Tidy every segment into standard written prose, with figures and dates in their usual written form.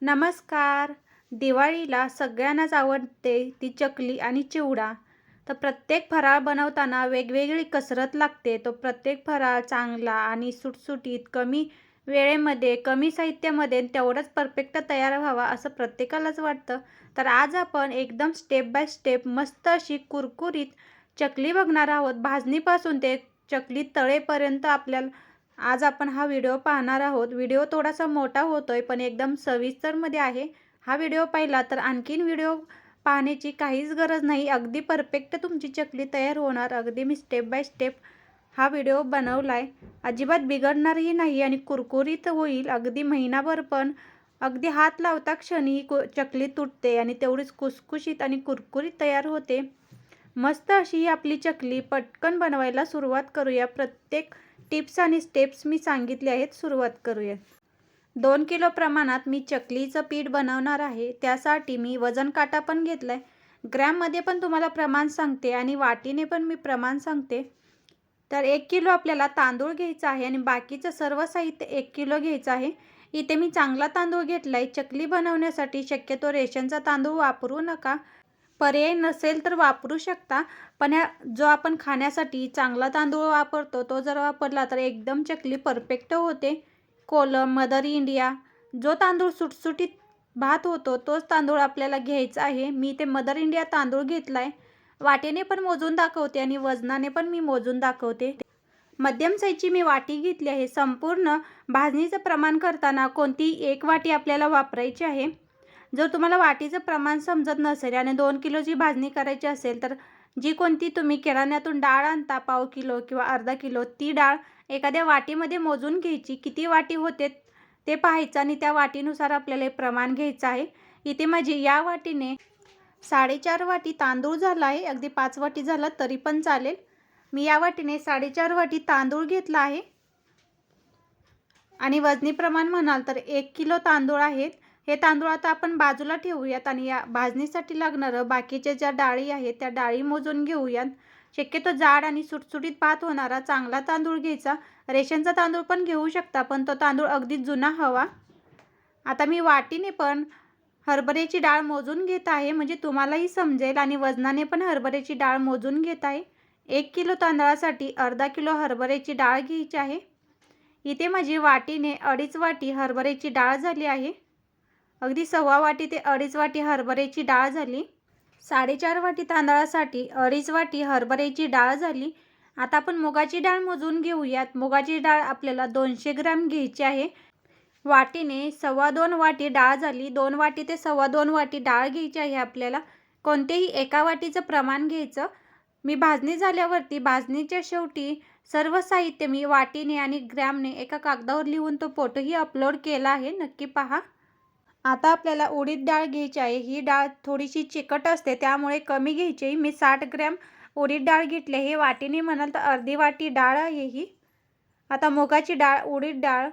नमस्कार. दिवाळीला सगळ्यांनाच आवडते ती चकली आणि चिवडा. तर प्रत्येक फराळ बनवताना वेगवेगळी कसरत लागते. तो प्रत्येक फराळ चांगला आणि सुटसुटीत, कमी वेळेमध्ये, कमी साहित्यामध्ये तेवढंच परफेक्ट तयार व्हावा असं प्रत्येकालाच वाटतं. तर आज आपण एकदम स्टेप बाय स्टेप मस्त अशी कुरकुरीत चकली बघणार आहोत. भाजणीपासून ते चकली तळेपर्यंत आपल्याला आज आपण हा व्हिडिओ पाहणार आहोत. व्हिडिओ थोडासा मोठा होतोय पण एकदम सविस्तरमध्ये आहे. हा व्हिडिओ पाहिला तर आणखीन व्हिडिओ पाहण्याची काहीच गरज नाही. अगदी परफेक्ट तुमची चकली तयार होणार. अगदी मी स्टेप बाय स्टेप हा व्हिडिओ बनवलाय. अजिबात बिघडणारही नाही आणि कुरकुरीत होईल. अगदी महिनाभर पण अगदी हात लावता क्षणी ही चकली तुटते आणि तेवढीच खुसखुशीत आणि कुरकुरीत तयार होते. मस्त अशी ही आपली चकली पटकन बनवायला सुरुवात करूया. प्रत्येक टिप्स आणि स्टेप्स मी सांगितले आहेत. सुरुवात करूया. 2 किलो प्रमाणात मी चकलीचं पीठ बनवणार आहे. त्यासाठी मी वजन काटा पण घेतला आहे. ग्रॅममध्ये पण तुम्हाला प्रमाण सांगते आणि वाटीने पण मी प्रमाण सांगते. तर 1 किलो आपल्याला तांदूळ घ्यायचा आहे आणि बाकीचं सर्व साहित्य 1 किलो घ्यायचं आहे. इथे मी चांगला तांदूळ घेतला आहे. चकली बनवण्यासाठी शक्यतो रेशनचा तांदूळ वापरू नका. पर्याय नसेल तर वापरू शकता. पण जो आपण खाण्यासाठी चांगला तांदूळ वापरतो तो जर वापरला तर एकदम चकली परफेक्ट होते. कोलम, मदर इंडिया, जो तांदूळ सुटसुटीत भात होतो तोच तांदूळ आपल्याला घ्यायचा आहे. मी ते मदर इंडिया तांदूळ घेतला आहे. वाटीने पण मोजून दाखवते आणि वजनाने पण मी मोजून दाखवते. मध्यम साईजची मी वाटी घेतली आहे. संपूर्ण भाजणीचं प्रमाण करताना कोणती एक वाटी आपल्याला वापरायची आहे. जर तुम्हाला वाटीचं प्रमाण समजत नसेल आणि 2 किलोची भाजणी करायची असेल तर जी कोणती तुम्ही किराण्यातून डाळ आणता पाव किलो किंवा अर्धा किलो, ती डाळ एखाद्या वाटीमध्ये मोजून घ्यायची. किती वाटी होते ते पाहायचं आणि त्या वाटीनुसार आपल्याला हे प्रमाण घ्यायचं आहे. इथे माझी या वाटीने 4.5 वाटी तांदूळ झाला आहे. अगदी 5 वाटी झाला तरी पण चालेल. मी या वाटीने 4.5 वाटी तांदूळ घेतला आहे आणि वजनी प्रमाण म्हणाल तर 1 किलो तांदूळ आहेत. हे तांदूळ आता आपण बाजूला ठेवूयात आणि या भाजणीसाठी लागणारं बाकीच्या ज्या डाळी आहेत त्या डाळी मोजून घेऊयात. शक्यतो जाड आणि सुटसुटीत भात होणारा चांगला तांदूळ घ्यायचा. रेशनचा तांदूळ पण घेऊ शकता पण तो तांदूळ अगदी जुना हवा. आता मी वाटीने पण हरभऱ्याची डाळ मोजून घेत आहे म्हणजे तुम्हालाही समजेल आणि वजनाने पण हरभऱ्याची डाळ मोजून घेत आहे. 1 किलो तांदळासाठी अर्धा किलो हरभऱ्याची डाळ घ्यायची आहे. इथे माझी वाटीने 2.5 वाटी हरभऱ्याची डाळ झाली आहे. अगदी 1.25 वाटी ते 2.5 वाटी हरभऱ्याची डाळ झाली. 4.5 वाटी तांदळासाठी 2.5 वाटी हरभऱ्याची डाळ झाली. आता आपण मुगाची डाळ मोजून घेऊयात. मुगाची डाळ आपल्याला 200 ग्रॅम घ्यायची आहे. वाटीने 2.25 वाटी डाळ झाली. 2 वाटी ते 2.25 वाटी डाळ घ्यायची आहे आपल्याला. कोणतेही एका वाटीचं प्रमाण घ्यायचं. मी भाजणी झाल्यावरती भाजणीच्या शेवटी सर्व साहित्य मी वाटीने आणि ग्रॅमने एका कागदावर लिहून तो फोटोही अपलोड केला आहे. नक्की पहा. आता आपल्याला उडीद डाळ घ्यायची आहे. ही डाळ थोडीशी चिकट असते त्यामुळे कमी घ्यायची आहे. मी 60 ग्रॅम उडीद डाळ घेतली आहे. वाटीने म्हणाल तर अर्धी वाटी डाळ आहे ही. आता मुगाची डाळ, उडीद डाळ,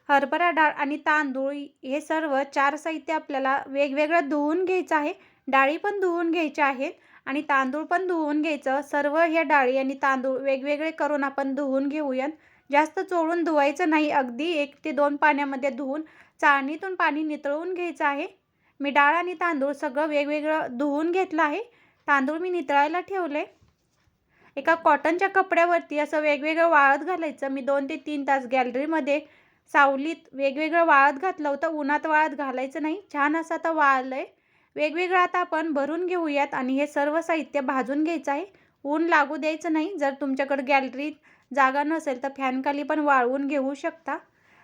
हरभरा डाळ आणि तांदूळ हे सर्व 4 साहित्य आपल्याला वेगवेगळं धुवून घ्यायचं आहे. डाळी पण धुवून घ्यायच्या आहेत आणि तांदूळ पण धुवून घ्यायचं. सर्व ह्या डाळी आणि तांदूळ वेगवेगळे करून आपण धुवून घेऊयात. जास्त चोळून धुवायचं नाही. अगदी 1 ते 2 पाण्यामध्ये धुवून चाळणीतून पाणी नितळून घ्यायचं आहे. मी डाळ आणि तांदूळ सगळं वेगवेगळं धुवून घेतलं आहे. तांदूळ मी नितळायला ठेवले. एका कॉटनच्या कपड्यावरती असं वेगवेगळं वाळत घालायचं. मी 2 ते 3 तास गॅलरीमध्ये सावलीत वेगवेगळं वाळत घातलं होतं. उन्हात वाळत घालायचं नाही. छान असं आता वाळलं आहे. वेगवेगळं आता आपण भरून घेऊयात आणि हे सर्व साहित्य भाजून घ्यायचं आहे. ऊन लागू द्यायचं नाही. जर तुमच्याकडे गॅलरीत जागा नसेल तर फॅनखाली पण वाळवून घेऊ शकता.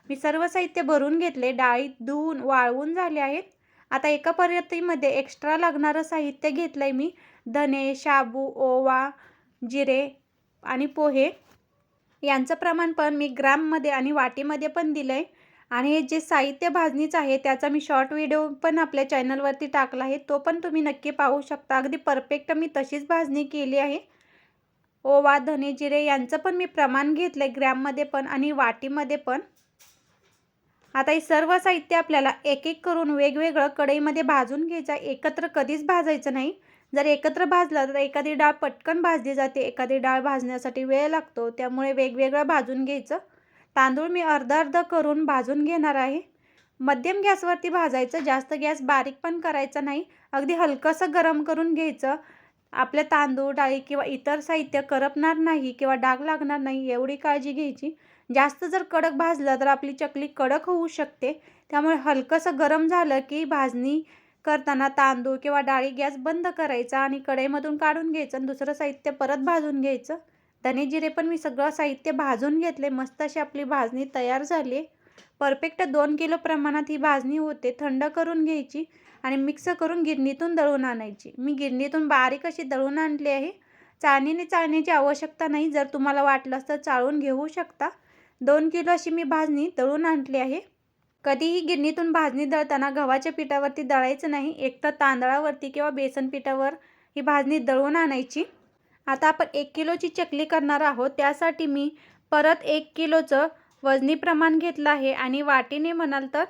मी सर्व साहित्य भरून घेतले. डाळी धुवून वाळवून झाले आहेत. आता एका परातीमध्ये एक्स्ट्रा लागणारं साहित्य घेतलं आहे मी. धने, शाबू, ओवा, जिरे आणि पोहे यांचं प्रमाण पण मी ग्राममध्ये आणि वाटीमध्ये पण दिलं आहे. आणि हे जे साहित्य भाजणीचं आहे त्याचा मी शॉर्ट व्हिडिओ पण आपल्या चॅनलवरती टाकला आहे. तो पण तुम्ही नक्की पाहू शकता. अगदी परफेक्ट मी तशीच भाजणी केली आहे. ओवा, धने, जिरे यांचं पण मी प्रमाण घेतलं आहे ग्रॅममध्ये पण आणि वाटीमध्ये पण. आता हे सर्व साहित्य आपल्याला एक एक करून वेगवेगळं कढईमध्ये भाजून घ्यायचं. एकत्र कधीच भाजायचं नाही. जर एकत्र भाजलं तर एखादी डाळ पटकन भाजली जाते, एखादी डाळ भाजण्यासाठी वेळ लागतो. त्यामुळे वेगवेगळं भाजून घ्यायचं. तांदूळ मी अर्ध अर्ध करून भाजून घेणार आहे. मध्यम गॅसवरती भाजायचं, जास्त गॅस बारीक पण करायचा नाही. अगदी हलकंसं गरम करून घ्यायचं. आपले तांदूळ, डाळी किंवा इतर साहित्य करपणार नाही किंवा डाग लागणार नाही एवढी काळजी घ्यायची. जास्त जर कडक भाजलं तर आपली चकली कडक होऊ शकते. त्यामुळे हलकंसं गरम झालं की भाजणी करताना तांदूळ किंवा डाळी गॅस बंद करायचा आणि कढईमधून काढून घ्यायचं आणि दुसरं साहित्य परत भाजून घ्यायचं. धने जिरे पण मी सगळं साहित्य भाजून घेतले. मस्त अशी आपली भाजणी तयार झाली. परफेक्ट 2 किलो प्रमाणात ही भाजणी होते. थंड करून घ्यायची आणि मिक्स करून गिरणीतून दळून आणायची. मी गिरणीतून बारीक अशी दळून आणली आहे. चाळणीने चाळण्याची आवश्यकता नाही. जर तुम्हाला वाटलंच तर चाळून घेऊ शकता. 2 किलो अशी मी भाजणी दळून आणली आहे. कधीही गिरणीतून भाजणी दळताना गव्हाच्या पिठावरती दळायचं नाही. एकतर तांदळावरती किंवा बेसन पिठावर ही भाजणी दळून आणायची. आता आपण 1 किलोची चकली करणार आहोत. त्यासाठी मी परत 1 किलोचं वजनी प्रमाण घेतलं आहे आणि वाटीने म्हणाल तर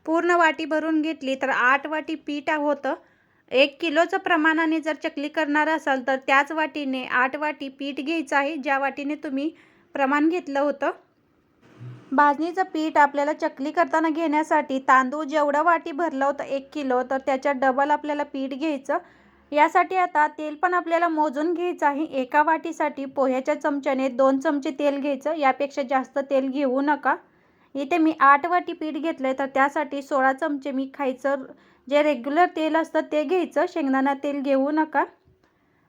पूर्ण वाटी भरून घेतली तर 8 वाटी पीठ होतं. 1 किलोचं प्रमाणाने जर चकली करणार असाल तर त्याच वाटीने 8 वाटी पीठ घ्यायचं आहे, ज्या वाटीने तुम्ही प्रमाण घेतलं होतं. भाजणीचं पीठ आपल्याला चकली करताना घेण्यासाठी तांदूळ जेवढं वाटी भरलं होतं 1 किलो, तर त्याच्या डबल आपल्याला पीठ घ्यायचं. यासाठी आता तेल पण आपल्याला मोजून घ्यायचं आहे. एका वाटीसाठी पोह्याच्या चमच्याने 2 चमचे तेल घ्यायचं. यापेक्षा जास्त तेल घेऊ नका. इथे मी 8 वाटी पीठ घेतलं आहे, तर त्यासाठी 16 चमचे मी खायचं जे रेग्युलर तेल असतं ते घ्यायचं. शेंगदाणा तेल घेऊ नका.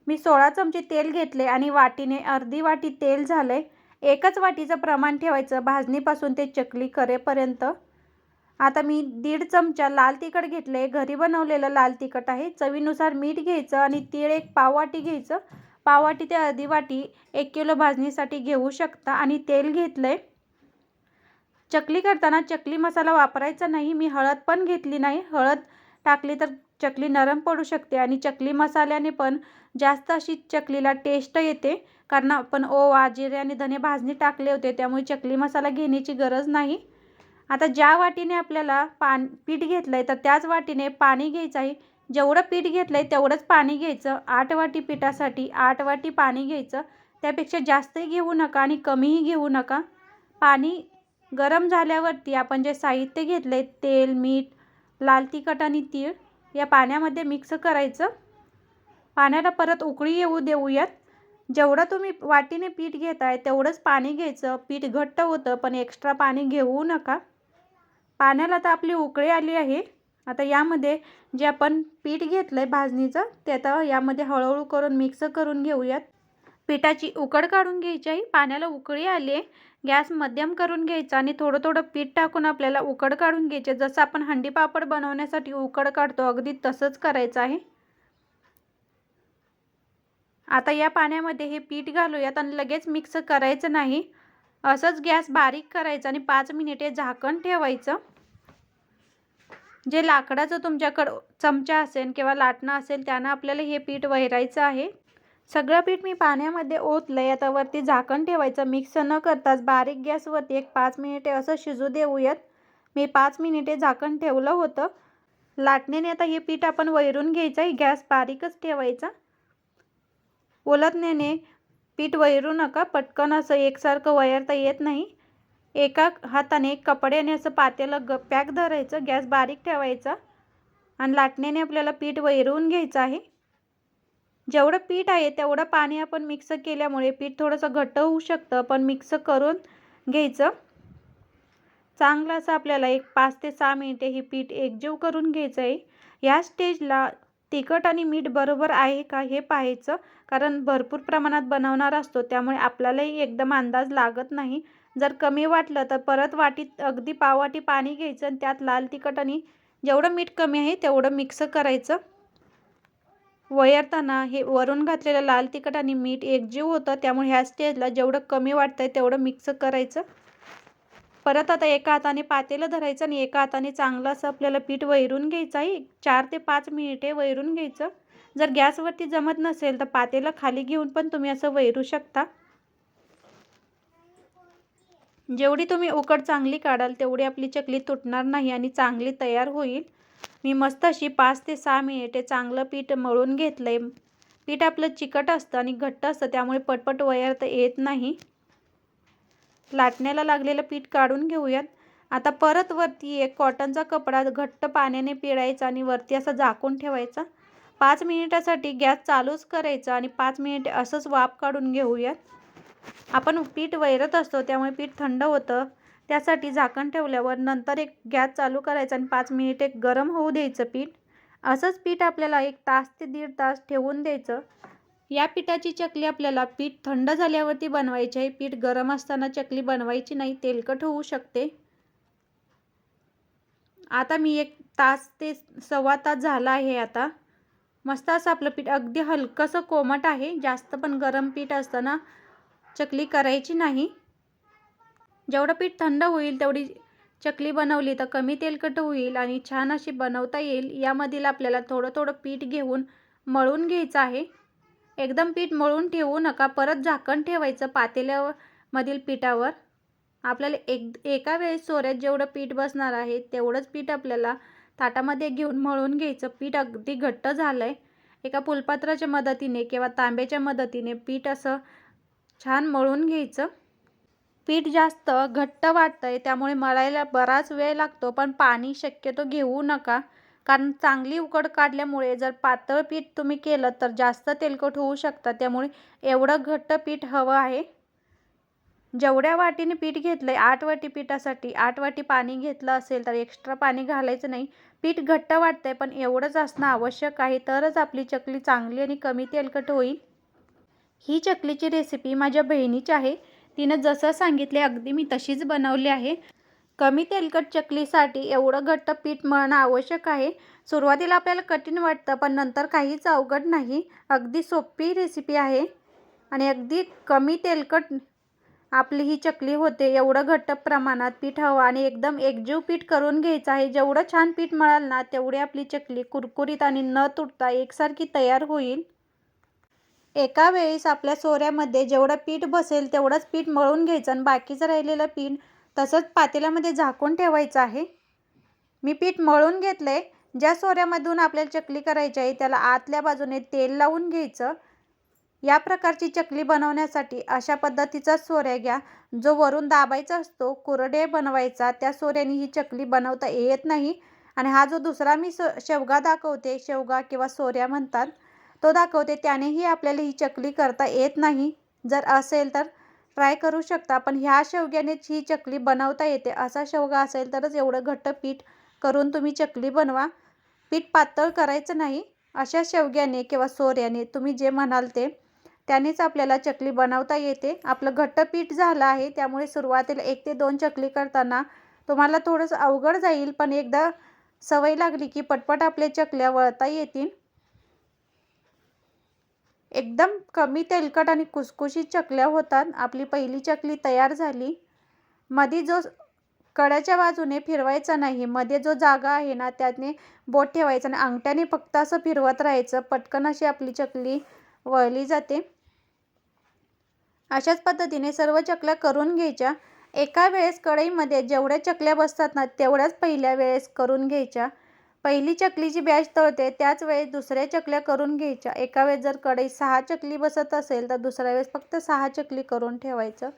मी 16 चमचे तेल घेतले आणि वाटीने अर्धी वाटी तेल झालं आहे. एकच वाटीचं प्रमाण ठेवायचं भाजणीपासून ते चकली करेपर्यंत. आता मी 1.5 चमचा लाल तिखट घेतलं आहे. घरी बनवलेलं लाल तिखट आहे. चवीनुसार मीठ घ्यायचं आणि तीळ एक पाव वाटी घ्यायचं. पाव वाटी ते अर्धी वाटी 1 किलो भाजणीसाठी घेऊ शकता. आणि तेल घेतलं आहे. चकली करताना चकली मसाला वापरायचा नाही. मी हळद पण घेतली नाही. हळद टाकली तर चकली नरम पडू शकते आणि चकली मसाल्याने पण जास्त अशी चकलीला टेस्ट येते. कारण आपण ओवा, जिरे आणि धने भाजणी टाकले होते, त्यामुळे चकली मसाला घेण्याची गरज नाही. आता ज्या वाटीने आपल्याला पीठ घेतलं आहे तर त्याच वाटीने पाणी घ्यायचं आहे. जेवढं पीठ घेतलं आहे तेवढंच पाणी घ्यायचं. 8 वाटी पिठासाठी 8 वाटी पाणी घ्यायचं. त्यापेक्षा जास्तही घेऊ नका आणि कमीही घेऊ नका. पाणी गरम झाल्यावरती आपण जे साहित्य घेतलं आहे तेल, मीठ, लाल तिखट आणि तीळ या पाण्यामध्ये मिक्स करायचं. पाण्याला परत उकळी येऊ देऊयात. जेवढं तुम्ही वाटीने पीठ घेताय तेवढंच पाणी घ्यायचं. पीठ घट्ट होतं पण एक्स्ट्रा पाणी घेऊ नका. पाण्याला तर आपली उकळी आली आहे. आता यामध्ये जे आपण पीठ घेतलं आहे भाजणीचं ते आता यामध्ये हळूहळू करून मिक्स करून घेऊयात. पिठाची उकड काढून घ्यायची आहे. पाण्याला उकळी आली आहे. गॅस मध्यम करून घ्यायचा आणि थोडं थोडं पीठ टाकून आपल्याला उकड काढून घ्यायचे. जसं आपण हंडी पापड बनवण्यासाठी उकड काढतो अगदी तसंच करायचं आहे. आता या पाण्यामध्ये हे पीठ घालूयात आणि लगेच मिक्स करायचं नाही. असंच गॅस बारीक करायचा आणि 5 मिनिटे झाकण ठेवायचं. जे लाकडाचं तुमच्याकडं चमचा असेल किंवा लाटणं असेल त्यानं आपल्याला हे पीठ वैरायचं आहे. सगळं पीठ मी पाण्यामध्ये ओतलं आहे. आता वरती झाकण ठेवायचं. मिक्स न करताच बारीक गॅसवरती एक 5 मिनिटे असं शिजू देऊयात. मी 5 मिनिटे झाकण ठेवलं होतं. लाटणीने आता हे पीठ आपण वैरून घ्यायचं आहे. गॅस बारीकच ठेवायचा. उलटण्याने पीठ वैरू नका. पटकन असं एकसारखं वैरता येत नाही. एका हाताने कपड्याने असं पातेलं पॅक धरायचं. गॅस बारीक ठेवायचा आणि लाटण्याने आपल्याला पीठ वैरवून घ्यायचं आहे. जेवढं पीठ आहे तेवढं पाणी आपण मिक्स केल्यामुळे पीठ थोडंसं घट्ट होऊ शकतं, पण मिक्स करून घ्यायचं. चांगलं असं आपल्याला एक 5 ते 6 मिनिटे हे पीठ एकजीव करून घ्यायचं आहे. या स्टेजला तिखट आणि मीठ बरोबर आहे का हे पाहायचं. कारण भरपूर प्रमाणात बनवणार असतो त्यामुळे आपल्यालाही एकदम अंदाज लागत नाही. जर कमी वाटलं तर परत वाटीत अगदी पाव वाटी पाणी घ्यायचं आणि त्यात लाल तिखट आणि जेवढं मीठ कमी आहे तेवढं मिक्स करायचं. वैरताना हे वरून घातलेलं लाल तिखट आणि मीठ एकजीव होतं, त्यामुळे ह्या स्टेजला जेवढं कमी वाटतंय तेवढं मिक्स करायचं. परत आता एका हाताने पातेलं धरायचं आणि एका हाताने चांगलं असं आपल्याला पीठ वैरून घ्यायचं आहे. 4 ते 5 मिनिटे वैरून घ्यायचं. जर गॅसवरती जमत नसेल तर पातेलं खाली घेऊन पण तुम्ही असं वैरू शकता. जेवढी तुम्ही उकड चांगली काढाल तेवढी आपली चकली तुटणार नाही आणि चांगली तयार होईल. मी मस्त अशी 5 ते 6 मिनिटे चांगलं पीठ मळून घेतलं आहे. पीठ आपलं चिकट असतं आणि घट्ट असतं त्यामुळे पटपट वैरता येत नाही. लाटण्याला लागलेलं पीठ काढून घेऊयात. आता परत वरती एक कॉटनचा कपडा घट्ट पाण्याने पिळायचा आणि वरती असं झाकून ठेवायचा. 5 मिनिटासाठी गॅस चालूच करायचा आणि 5 मिनिटे असंच वाफ काढून घेऊयात. आपण पीठ वैरत असतो त्यामुळे पीठ थंड होतं, त्यासाठी झाकण ठेवल्यावर नंतर एक गॅस चालू करायचा आणि 5 मिनिटे गरम होऊ द्यायचं पीठ. असंच पीठ आपल्याला 1 तास ते 1.5 तास ठेवून द्यायचं. या पिठाची चकली आपल्याला पीठ थंड झाल्यावरती बनवायची आहे. पीठ गरम असताना चकली बनवायची नाही, तेलकट होऊ शकते. आता मी 1 तास ते सव्वा तास झाला आहे. आता मस्त असं आपलं पीठ अगदी हलकंसं कोमट आहे. जास्त पण गरम पीठ असताना चकली करायची नाही. जेवढं पीठ थंड होईल तेवढी चकली बनवली तर कमी तेलकट होईल आणि छान अशी बनवता येईल. यामधील आपल्याला थोडं थोडं पीठ घेऊन मळून घ्यायचं आहे. एकदम पीठ मळून ठेवू नका, परत झाकण ठेवायचं पातेल्यामधील पिठावर. आपल्याला एका वेळेस सोऱ्यात जेवढं पीठ बसणार आहे तेवढंच पीठ आपल्याला ताटामध्ये घेऊन मळून घ्यायचं. पीठ अगदी घट्ट झालं आहे. एका फुलपात्राच्या मदतीने किंवा तांब्याच्या मदतीने पीठ असं छान मळून घ्यायचं. पीठ जास्त घट्ट वाटतंय त्यामुळे मळायला बराच वेळ लागतो, पण पाणी शक्यतो घेऊ नका, कारण चांगली उकड काढल्यामुळे जर पातळ पीठ तुम्ही केलं तर जास्त तेलकट होऊ शकतं. त्यामुळे एवढं घट्ट पीठ हवं आहे. जेवढ्या वाटीने पीठ घेतलंय 8 वाटी पिठासाठी 8 वाटी पाणी घेतलं असेल तर एक्स्ट्रा पाणी घालायचं नाही. पीठ घट्ट वाटतंय पण एवढंच असणं आवश्यक आहे, तरच आपली चकली चांगली आणि कमी तेलकट होईल. ही चकलीची रेसिपी माझ्या बहिणीची आहे. तिनं जसं सांगितले अगदी मी तशीच बनवली आहे. कमी तेलकट चकलीसाठी एवढं घट्ट पीठ मळणं आवश्यक आहे. सुरुवातीला आपल्याला कठीण वाटतं पण नंतर काहीच अवघड नाही. अगदी सोपी रेसिपी आहे आणि अगदी कमी तेलकट आपली ही चकली होते. एवढं घट्ट प्रमाणात पीठ हवं आणि एकदम एकजीव पीठ करून घ्यायचं आहे. जेवढं छान पीठ मळाल ना तेवढी आपली चकली कुरकुरीत आणि न तुटता एकसारखी तयार होईल. एका वेळेस आपल्या सोऱ्यामध्ये जेवढं पीठ बसेल तेवढंच पीठ मळून घ्यायचं आणि बाकीचं राहिलेलं पीठ तसंच पातेल्यामध्ये झाकून ठेवायचं आहे. मी पीठ मळून घेतलंय. ज्या सोऱ्यामधून आपल्याला चकली करायची आहे त्याला आतल्या बाजूने तेल लावून घ्यायचं. या प्रकारची चकली बनवण्यासाठी अशा पद्धतीचा सोऱ्या घ्या. जो वरून दाबायचा असतो, कुरडे बनवायचा, त्या सोऱ्याने ही चकली बनवता येत नाही. आणि हा जो दुसरा मी शेवगा दाखवते, शेवगा किंवा सोऱ्या म्हणतात, तो दाखवते, त्यानेही आपल्याला ही चकली करता येत नाही. जर असेल तर ट्राय करू शकता, पण ह्या शेवग्यानेच ही चकली बनवता येते. असा शेवगा असेल तरच एवढं घट्ट पीठ करून तुम्ही चकली बनवा. पीठ पातळ करायचं नाही. अशा शेवग्याने किंवा सोऱ्याने तुम्ही जे म्हणाल ते, त्यानेच आपल्याला चकली बनवता येते. आपलं घट्ट पीठ झालं आहे त्यामुळे सुरुवातीला 1 ते 2 चकली करताना तुम्हाला थोडंसं अवघड जाईल, पण एकदा सवय लागली की पटपट आपल्या चकल्या वळता येतील. एकदम कमी तेलकट आणि कुसकुशीत चकल्या होतात. आपली पहिली चकली तयार झाली. मध्ये जो कड्याच्या बाजूने फिरवायचा नाही, मध्ये जो जागा आहे ना त्याने बोट ठेवायचं आणि अंगठ्याने फक्त असं फिरवत राहायचं. पटकन अशी आपली चकली वळली जाते. अशाच पद्धतीने सर्व चकल्या करून घ्यायच्या. एका वेळेस कढईमध्ये जेवढ्या चकल्या बसतात ना तेवढ्याच पहिल्या वेळेस करून घ्यायच्या. पहिली चकलीची बॅच तळते त्याच वेळेस दुसऱ्या चकल्या करून घ्यायच्या. एका वेळेस जर कढईत 6 चकली बसत असेल तर दुसऱ्या वेळेस फक्त 6 चकली करून ठेवायचं.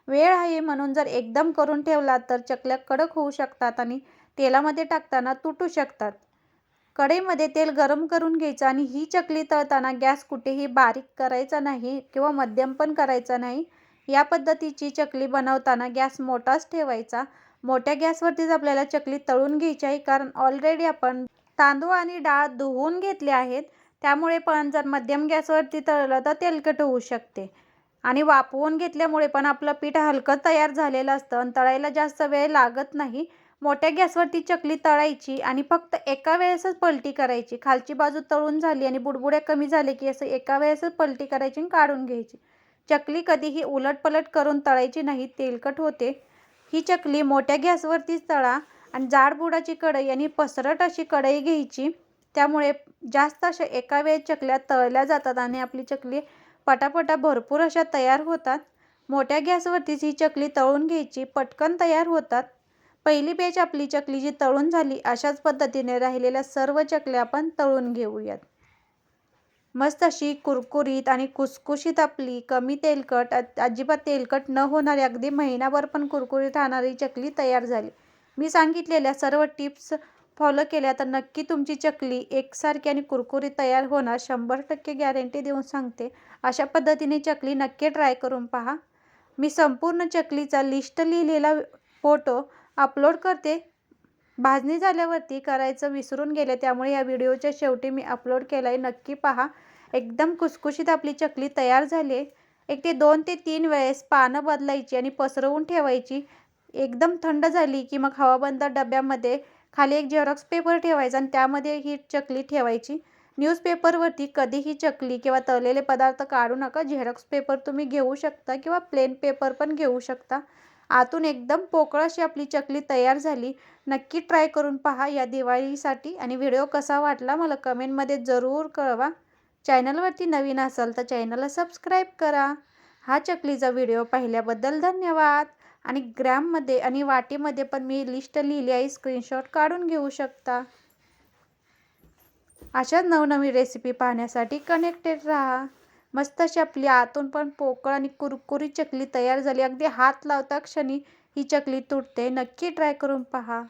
वेळ आहे म्हणून जर एकदम करून ठेवलात तर चकल्या कडक होऊ शकतात आणि तेलामध्ये टाकताना तुटू शकतात. कढईमध्ये तेल गरम करून घ्यायचं आणि ही चकली तळताना गॅस कुठेही बारीक करायचा नाही किंवा मध्यम पण करायचा नाही. या पद्धतीची चकली बनवताना गॅस मोठाच ठेवायचा. मोठ्या गॅसवरतीच आपल्याला चकली तळून घ्यायची आहे, कारण ऑलरेडी आपण तांदूळ आणि डाळ धुवून घेतले आहेत. त्यामुळे पण जर मध्यम गॅसवरती तळलं तर तेलकट होऊ शकते. आणि वाफवून घेतल्यामुळे पण आपलं पीठ हलकं तयार झालेलं असतं आणि तळायला जास्त वेळ लागत नाही. मोठ्या गॅसवरती चकली तळायची आणि फक्त एका वेळेसच पलटी करायची. खालची बाजू तळून झाली आणि बुडबुड्या कमी झाले की असं एका वेळेसच पलटी करायची आणि काढून घ्यायची. चकली कधीही उलटपलट करून तळायची नाही, तेलकट होते. ही चकली मोठ्या गॅसवरतीच तळा आणि जाड बुडाची कढई आणि पसरट अशी कढई घ्यायची. त्यामुळे जास्त अशा एका वेळेस चकल्या तळल्या जातात आणि आपली चकली पटापटा भरपूर अशा तयार होतात. मोठ्या गॅसवरतीच ही चकली तळून घ्यायची, पटकन तयार होतात. पहिली बॅच आपली चकलीची तळून झाली. अशाच पद्धतीने राहिलेल्या सर्व चकल्या आपण तळून घेऊयात. मस्त अशी कुरकुरीत आणि कुसकुशीत आपली कमी तेलकट, अजिबात तेलकट न होणारी, अगदी महिनाभर पण कुरकुरीत राहणारी चकली तयार झाली. मी सांगितलेल्या सर्व टिप्स फॉलो केल्या तर नक्की तुमची चकली एकसारखी आणि कुरकुरीत तयार होणार, 100% गॅरंटी देऊन सांगते. अशा पद्धतीने चकली नक्की ट्राय करून पहा. मी संपूर्ण चकलीचा लिस्ट लिहिलेला फोटो अपलोड करते. भाजणी झाल्यावरती करायचं विसरून गेले, त्यामुळे या व्हिडिओच्या शेवटी मी अपलोड केला आहे, नक्की पहा. एकदम खुसखुशीत आपली चकली तयार झाली आहे. 2 ते 3 वेळेस पानं बदलायची आणि पसरवून ठेवायची. एकदम थंड झाली की मग हवाबंद डब्यामध्ये खाली एक झेरॉक्स पेपर ठेवायचा आणि त्यामध्ये ही चकली ठेवायची. न्यूजपेपरवरती कधीही चकली किंवा तळलेले पदार्थ काढू नका. झेरॉक्स पेपर तुम्ही घेऊ शकता किंवा प्लेन पेपर पण घेऊ शकता. आतून एकदम पोकळ अशी आपली चकली तयार झाली. नक्की ट्राय करून पहा या दिवाळीसाठी. आणि व्हिडिओ कसा वाटला मला कमेंटमध्ये जरूर कळवा. चॅनलवरती नवीन असाल तर चॅनलला सबस्क्राईब करा. हा चकलीचा व्हिडिओ पाहिल्याबद्दल धन्यवाद. आणि ग्रॅममध्ये आणि वाटीमध्ये पण मी लिस्ट लिहिली आहे, स्क्रीनशॉट काढून घेऊ शकता. अशाच नवनवीन रेसिपी पाहण्यासाठी कनेक्टेड राहा. मस्त अशी आपली आतून पण पोकळ आणि कुरकुरीत चकली तयार झाली. अगदी हात लावता क्षणी ही चकली तुटते. नक्की ट्राय करून पहा.